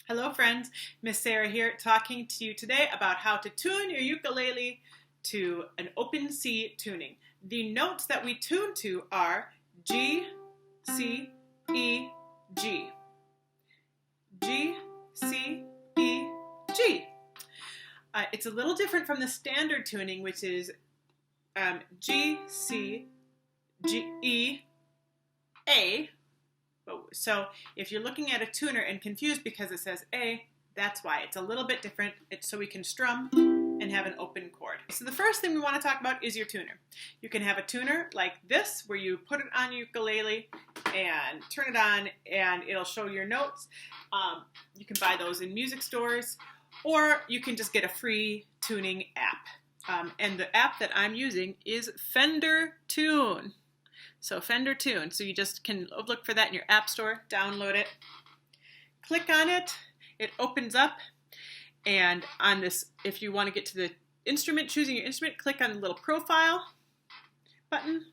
Hello friends, Miss Sarah here talking to you today about how to tune your ukulele to an open C tuning. The notes that we tune to are G, C, E, G. G, C, E, G. It's a little different from the standard tuning, which is G, C, G, E, A. So if you're looking at a tuner and confused because it says A, that's why. It's a little bit different. It's so we can strum and have an open chord. So the first thing we want to talk about is your tuner. You can have a tuner like this where you put it on your ukulele and turn it on and it'll show your notes. You can buy those in music stores or you can just get a free tuning app. And the app that I'm using is Fender Tune. So Fender Tune. So you just can look for that in your app store, download it, click on it, it opens up, and on this, if you want to get to the instrument, choosing your instrument, click on the little profile button.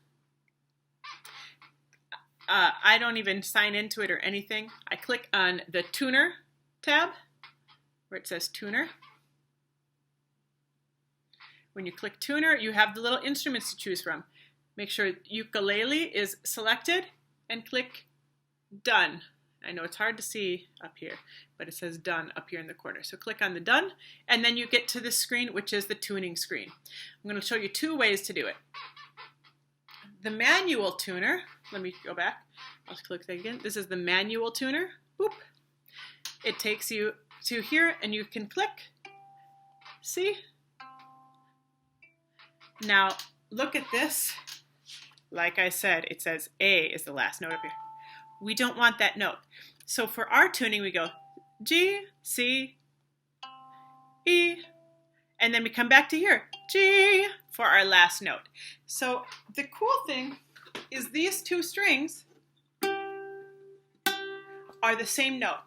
I don't even sign into it or anything. I click on the tuner tab where it says tuner. When you click tuner, you have the little instruments to choose from. Make sure ukulele is selected and click done. I know it's hard to see up here, but it says done up here in the corner. So click on the done, and then you get to this screen, which is the tuning screen. I'm going to show you two ways to do it. The manual tuner, let me go back. I'll click that again. This is the manual tuner. Boop. It takes you to here, and you can click. See? Now, look at this. Like I said, it says A is the last note up here. We don't want that note. So for our tuning, we go G, C, E, and then we come back to here, G, for our last note. So the cool thing is these two strings are the same note.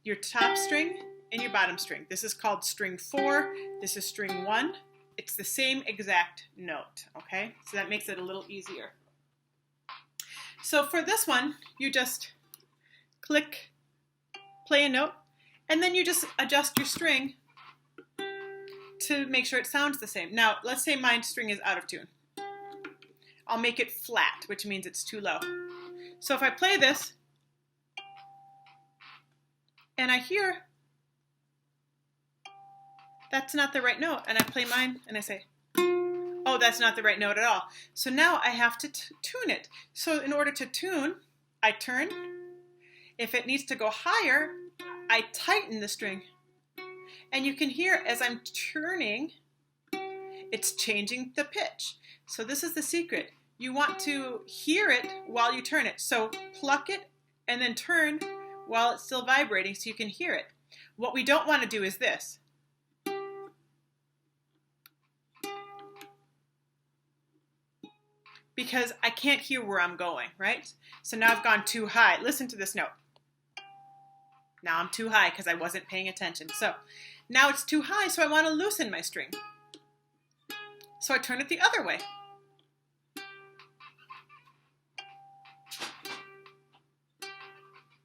Your top string and your bottom string. This is called string 4. This is string 1. It's the same exact note, okay? So that makes it a little easier. So for this one, you just click play a note, and then you just adjust your string to make sure it sounds the same. Now, let's say my string is out of tune. I'll make it flat, which means it's too low. So if I play this, and I hear that's not the right note, and I play mine, and I say, oh, that's not the right note at all. So now I have to tune it. So in order to tune, I turn. If it needs to go higher, I tighten the string. And you can hear as I'm turning, it's changing the pitch. So this is the secret. You want to hear it while you turn it. So pluck it and then turn while it's still vibrating so you can hear it. What we don't want to do is this. Because I can't hear where I'm going, right? So now I've gone too high. Listen to this note. Now I'm too high because I wasn't paying attention. So now it's too high, so I want to loosen my string. So I turn it the other way.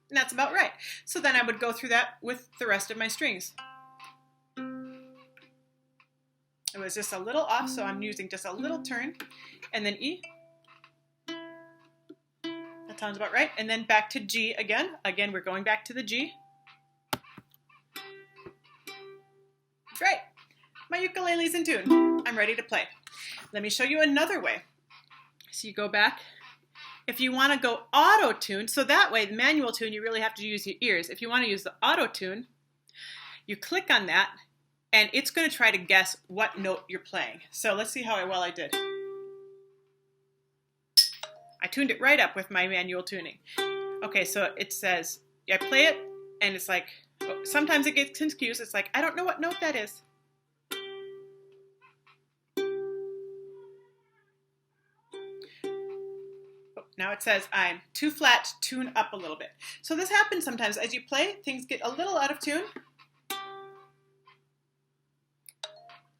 And that's about right. So then I would go through that with the rest of my strings. It was just a little off, so I'm using just a little turn. And then E. That sounds about right. And then back to G again. Again, we're going back to the G. Great. My ukulele's in tune. I'm ready to play. Let me show you another way. So you go back. If you want to go auto-tune, so that way, the manual tune, you really have to use your ears. If you want to use the auto-tune, you click on that, and it's going to try to guess what note you're playing. So let's see how well I did. I tuned it right up with my manual tuning. Okay, so it says, I play it, and it's like, sometimes it gets confused. It's like, I don't know what note that is. Oh, now it says, I'm too flat, tune up a little bit. So this happens sometimes. As you play, things get a little out of tune.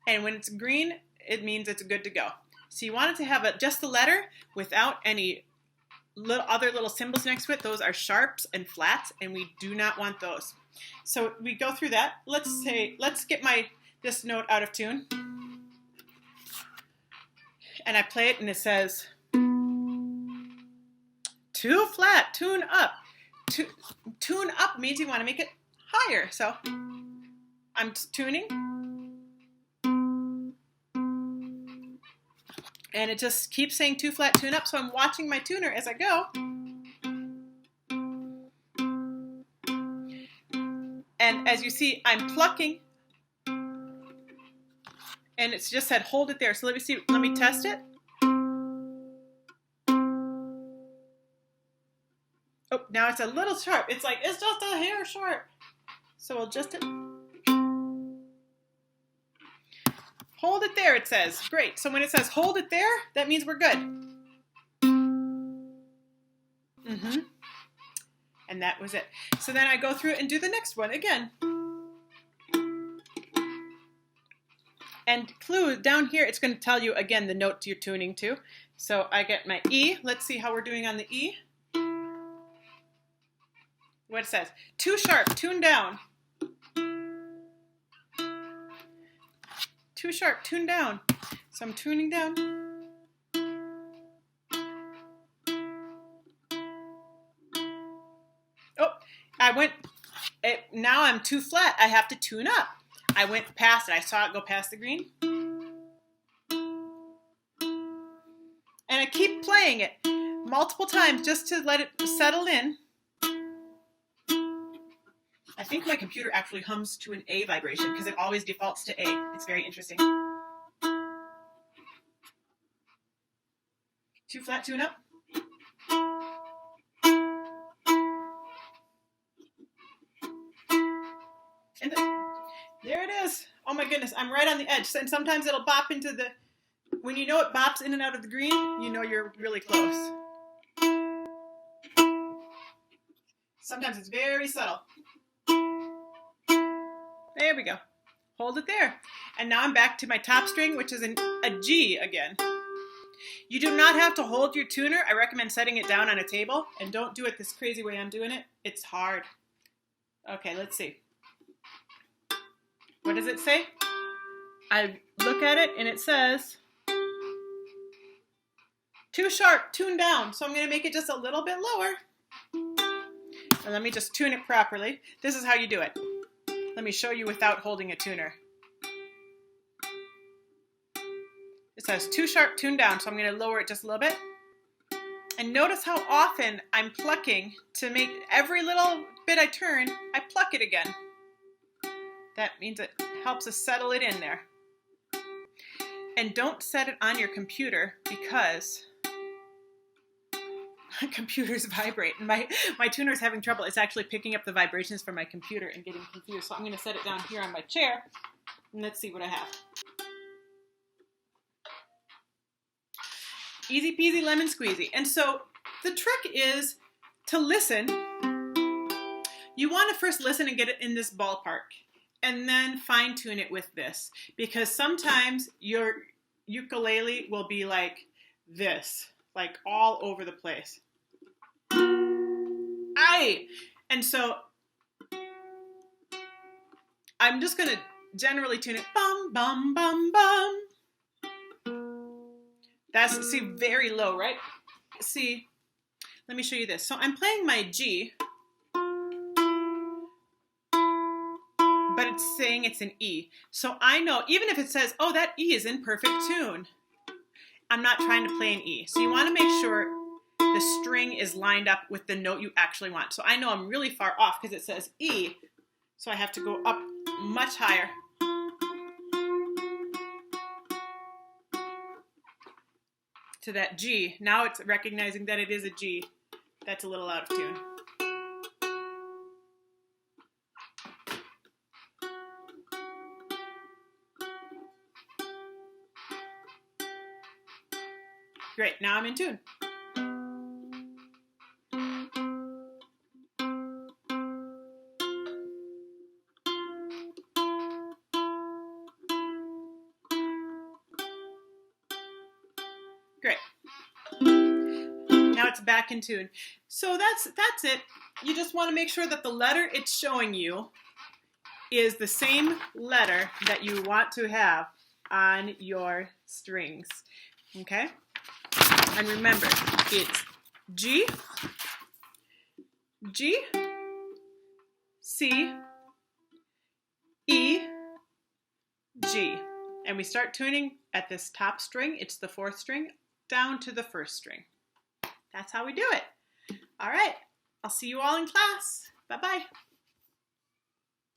And when it's green, it means it's good to go. So you want it to have just the letter without any other little symbols next to it, those are sharps and flats, and we do not want those. So we go through that. Let's get this note out of tune. And I play it and it says, 2 flat, tune up. Tune up means you want to make it higher. So I'm tuning. And it just keeps saying 2 flat, tune up. So I'm watching my tuner as I go. And as you see, I'm plucking. And it's just said, hold it there. So let me test it. Oh, now it's a little sharp. It's like, it's just a hair sharp. So we'll adjust it. Hold it there, it says. Great. So when it says hold it there, that means we're good. And that was it. So then I go through and do the next one again. And clue, down here, it's going to tell you, again, the notes you're tuning to. So I get my E. Let's see how we're doing on the E. What it says. 2 sharp, tune down. 2 sharp, tune down. So I'm tuning down. Oh, now I'm 2 flat. I have to tune up. I went past it. I saw it go past the green. And I keep playing it multiple times just to let it settle in. I think my computer actually hums to an A vibration because it always defaults to A. It's very interesting. 2 flat, tune up. And there it is. Oh my goodness, I'm right on the edge. And sometimes it'll bop into the, when you know it bops in and out of the green, you know you're really close. Sometimes it's very subtle. There we go. Hold it there. And now I'm back to my top string, which is a G again. You do not have to hold your tuner. I recommend setting it down on a table, and don't do it this crazy way I'm doing it. It's hard. Okay, let's see. What does it say? I look at it and it says 2 sharp, tune down. So I'm going to make it just a little bit lower. And let me just tune it properly. This is how you do it. Let me show you without holding a tuner. It says 2 sharp, tune down. So I'm going to lower it just a little bit. And notice how often I'm plucking to make every little bit I turn, I pluck it again. That means it helps us settle it in there. And don't set it on your computer because my computers vibrate. And my tuner's having trouble. It's actually picking up the vibrations from my computer and getting confused. So I'm going to set it down here on my chair. And let's see what I have. Easy peasy lemon squeezy. And so the trick is to listen. You want to first listen and get it in this ballpark. And then fine tune it with this. Because sometimes your ukulele will be like this. Like all over the place. Aye! And so I'm just going to generally tune it. Bum, bum, bum, bum. That's, see, very low, right? See, let me show you this. So I'm playing my G. But it's saying it's an E. So I know, even if it says, oh, that E is in perfect tune, I'm not trying to play an E. So you want to make sure the string is lined up with the note you actually want. So I know I'm really far off because it says E. So I have to go up much higher. To that G. Now it's recognizing that it is a G. That's a little out of tune. Great, now I'm in tune. Great. Now it's back in tune. So that's it. You just want to make sure that the letter it's showing you is the same letter that you want to have on your strings. Okay? And remember, it's G, G, C, E, G. And we start tuning at this top string. It's the 4th string down to the 1st string. That's how we do it. All right. I'll see you all in class. Bye-bye.